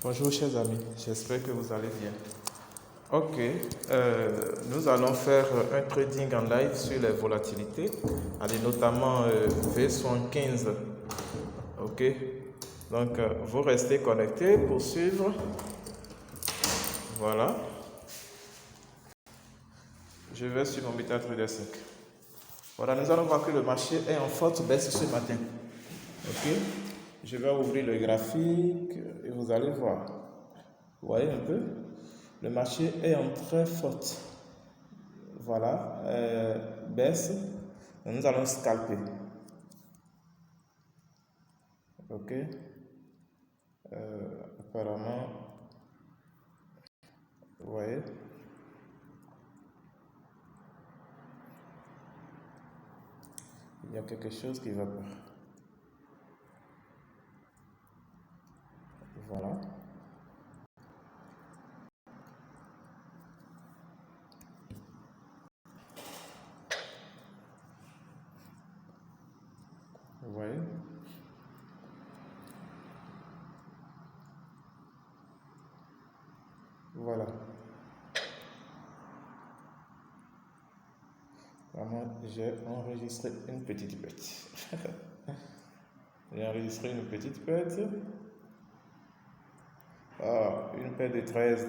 Bonjour chers amis, j'espère que vous allez bien. Ok, nous allons faire un trading en live sur les volatilités, allez, notamment V75. Ok, donc vous restez connectés pour suivre. Voilà, je vais sur mon MetaTrader 5. Voilà, nous allons voir que le marché est en forte baisse ce matin. Ok, je vais ouvrir le graphique et vous allez voir. Vous voyez un peu? Le marché est en très forte. Voilà, baisse. Nous allons scalper. Ok. Apparemment, vous voyez. Il y a quelque chose qui va pas. Voilà. Vous voyez. Voilà. Vraiment, j'ai enregistré une petite bête. J'ai enregistré une petite bête. Ah, une paire de $13.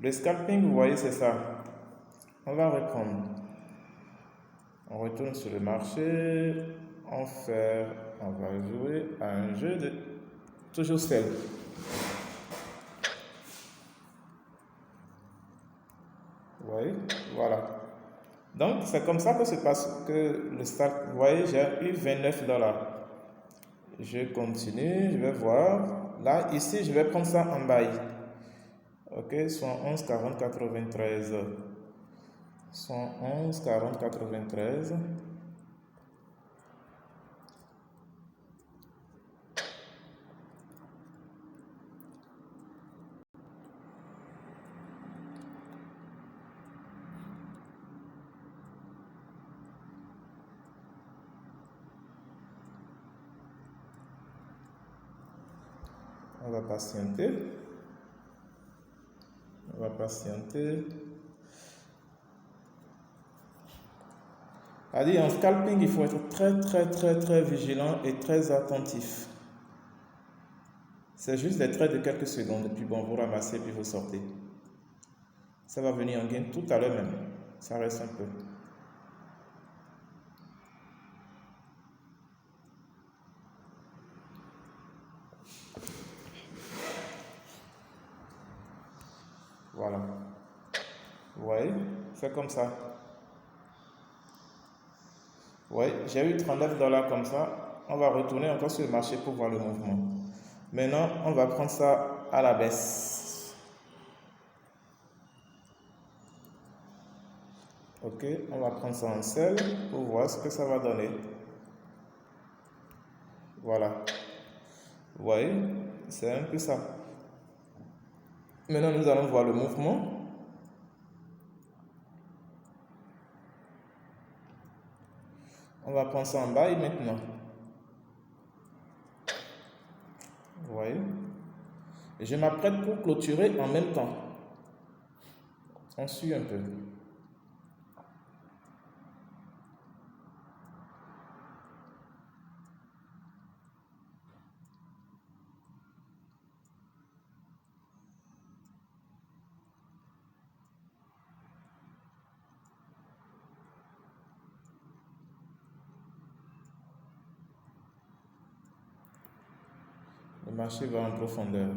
Le scalping, vous voyez, c'est ça. On va reprendre. On retourne sur le marché. On va jouer à un jeu de toujours sell. Vous voyez, voilà. Donc, c'est comme ça que se passe que le start. Vous voyez, j'ai eu $29. Je continue, je vais voir. Là, ici, je vais prendre ça en buy. Ok, 111, 40, 93. 111, 40, 93. On va patienter. On va patienter. C'est-à-dire, en scalping, il faut être très vigilant et très attentif. C'est juste des traits de quelques secondes, puis bon, vous ramassez, puis vous sortez. Ça va venir en gain tout à l'heure même. Ça reste un peu. Voilà. Vous voyez, c'est comme ça. Oui, j'ai eu $39 comme ça. On va retourner encore sur le marché pour voir le mouvement. Maintenant, on va prendre ça à la baisse. Ok, on va prendre ça en sell pour voir ce que ça va donner. Voilà. Vous voyez, c'est un peu ça. Maintenant, nous allons voir le mouvement. On va prendre ça en buy maintenant. Vous voyez. Et je m'apprête pour clôturer en même temps. On suit un peu. Le marché va en profondeur.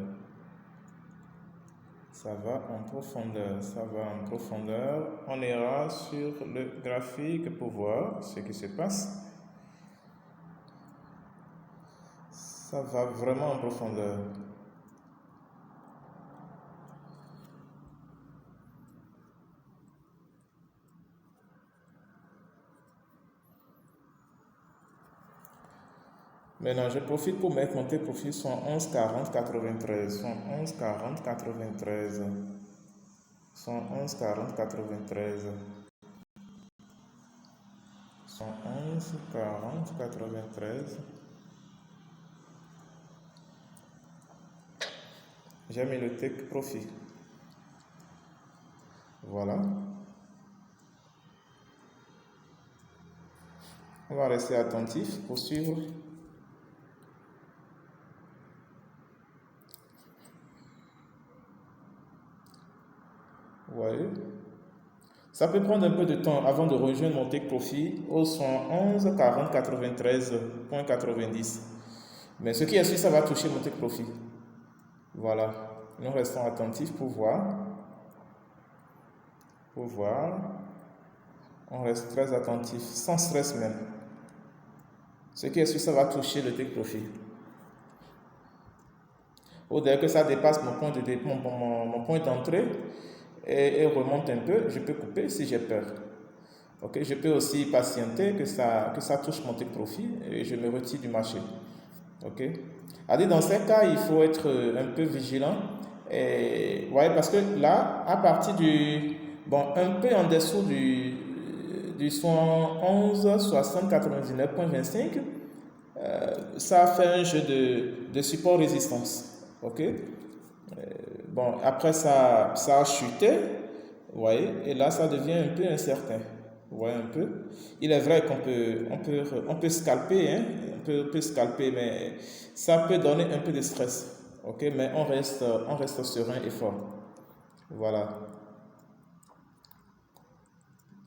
Ça va en profondeur, ça va en profondeur. On ira sur le graphique pour voir ce qui se passe. Ça va vraiment en profondeur. Maintenant, je profite pour mettre mon profil 111, 40, 93. 111, 40, 93. 111, 40, 93. 111, 40, 93. J'ai mis le take profit. Voilà. On va rester attentif pour suivre. Vous voyez? Ça peut prendre un peu de temps avant de rejoindre mon take profit au 111 40 93.90. Mais ce qui est sûr, ça va toucher mon take profit. Voilà. Nous restons attentifs pour voir. On reste très attentif, sans stress même. Ce qui est sûr, ça va toucher le take profit. Ou dès que ça dépasse mon point d'entrée et remonte un peu, je peux couper si j'ai peur. Ok, je peux aussi patienter que ça touche mon take profit et je me retire du marché. Ok, dans ces cas, il faut être un peu vigilant. Et, ouais, parce que là, à partir un peu en dessous du 111 60 99.25, ça a fait un jeu de support résistance. Ok, après ça a chuté, vous voyez, et là ça devient un peu incertain. Vous voyez un peu. Il est vrai qu'on peut scalper, hein, on peut scalper, mais ça peut donner un peu de stress. Ok, mais on reste serein et fort. Voilà.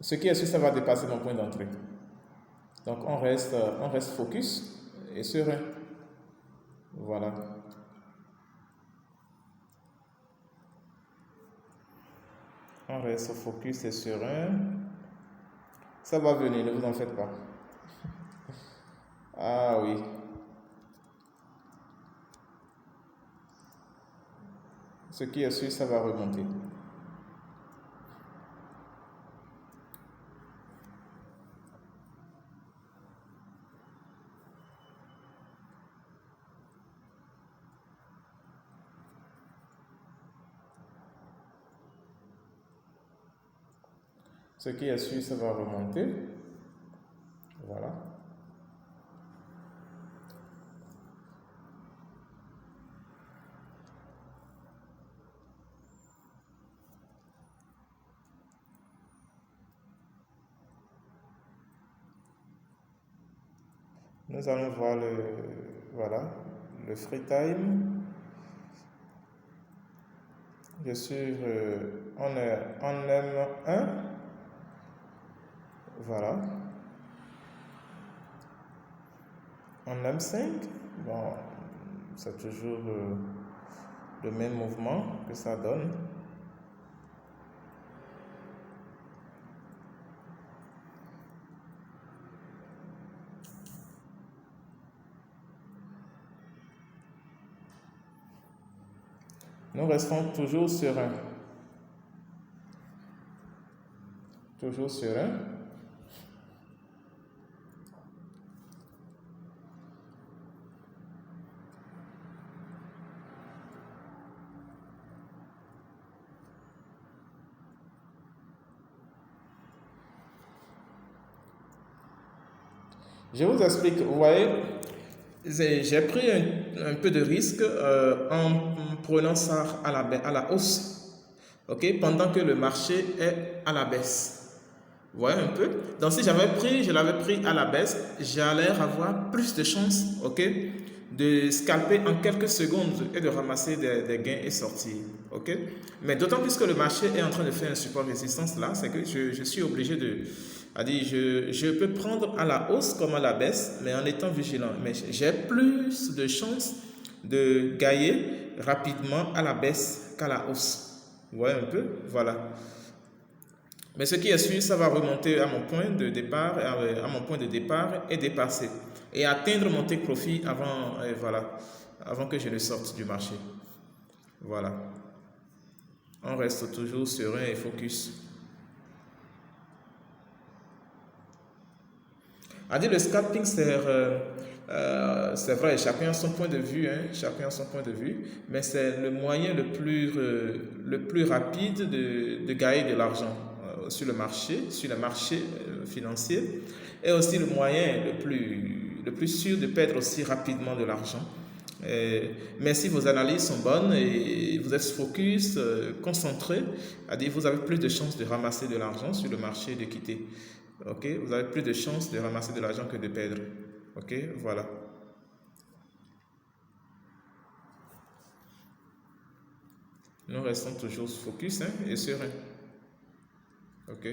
Ce qui est sûr, ça va dépasser mon point d'entrée. Donc on reste focus et serein. Voilà. On reste focus et serein. Ça va venir, ne vous en faites pas. Ah oui. Ce qui est sûr, ça va remonter. Ce qui est sûr, ça va remonter. Voilà. Nous allons voir le free time. Je suis en M1. Voilà. En M5. Bon, c'est toujours le même mouvement que ça donne. Nous restons toujours sereins. Toujours serein. Je vous explique, vous voyez, j'ai pris un peu de risque en prenant ça à la hausse, ok, pendant que le marché est à la baisse. Vous voyez un peu? Donc si je l'avais pris à la baisse, j'allais avoir plus de chances, ok, de scalper en quelques secondes et de ramasser des gains et sortir, ok. Mais d'autant plus que le marché est en train de faire un support résistance là, c'est que je suis obligé je peux prendre à la hausse comme à la baisse, mais en étant vigilant. Mais j'ai plus de chances de gagner rapidement à la baisse qu'à la hausse. Vous voyez un peu? Voilà. Mais ce qui est sûr, ça va remonter à mon point de départ, et dépasser. Et atteindre mon take profit avant que je ne sorte du marché. Voilà. On reste toujours serein et focus. Le scalping, c'est vrai, chacun a son point de vue, mais c'est le moyen le plus rapide de gagner de l'argent sur le marché financier, et aussi le moyen le plus sûr de perdre aussi rapidement de l'argent Mais si vos analyses sont bonnes et vous êtes focus, concentré, vous avez plus de chances de ramasser de l'argent sur le marché et de quitter. Ok, vous avez plus de chances de ramasser de l'argent que de perdre. Ok, voilà. Nous restons toujours focus et serein. Ok.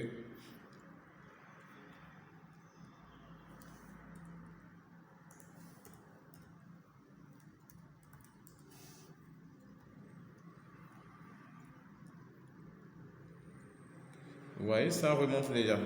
Vous voyez, ça remonte déjà.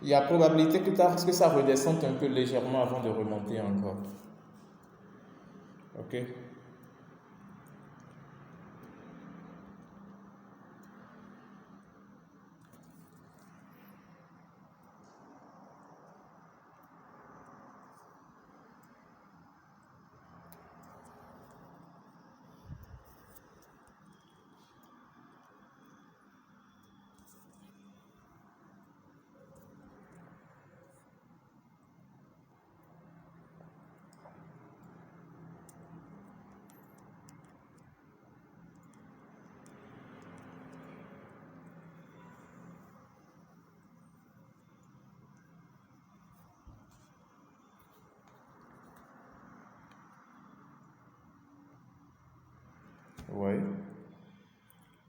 Il y a probabilité que ça redescende un peu légèrement avant de remonter encore. Ok. Oui.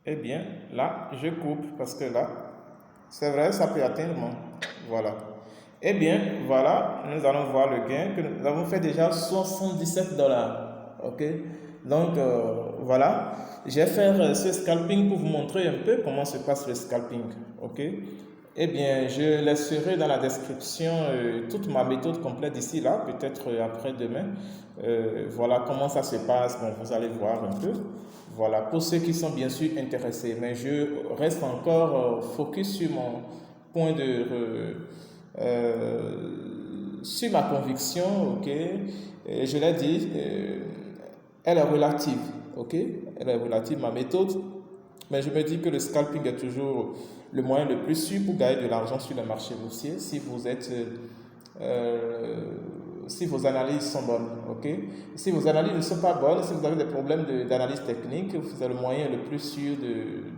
Eh bien, là, je coupe parce que là, c'est vrai, ça peut atteindre mon. Voilà. Eh bien, voilà, nous allons voir le gain que nous avons fait déjà 77 dollars. Ok? Donc, voilà. Je vais faire ce scalping pour vous montrer un peu comment se passe le scalping. Ok? Eh bien, je laisserai dans la description toute ma méthode complète d'ici là, peut-être après-demain. Voilà comment ça se passe. Bon, vous allez voir un peu. Voilà, pour ceux qui sont bien sûr intéressés. Mais je reste encore focus sur mon point de... sur ma conviction, ok? Et je l'ai dit, elle est relative, ok? Elle est relative, ma méthode. Mais je me dis que le scalping est toujours le moyen le plus sûr pour gagner de l'argent sur le marché boursier si vous êtes, si vos analyses sont bonnes, ok? Si vos analyses ne sont pas bonnes, si vous avez des problèmes d'analyse technique, c'est le moyen le plus sûr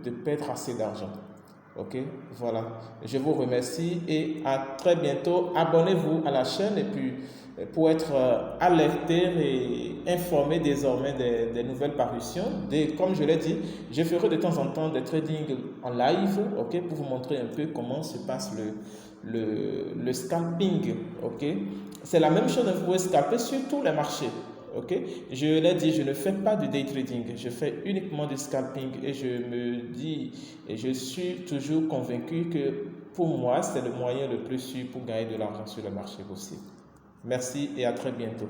de perdre assez d'argent. Ok, voilà. Je vous remercie et à très bientôt. Abonnez-vous à la chaîne et puis pour être alerté et informé désormais des nouvelles parutions. Comme je l'ai dit, je ferai de temps en temps des trading en live, ok, pour vous montrer un peu comment se passe le scalping, ok. C'est la même chose, vous pouvez scalper sur tous les marchés. Ok, je l'ai dit, je ne fais pas de day trading, je fais uniquement du scalping et je me dis et je suis toujours convaincu que pour moi, c'est le moyen le plus sûr pour gagner de l'argent sur le marché boursier. Merci et à très bientôt.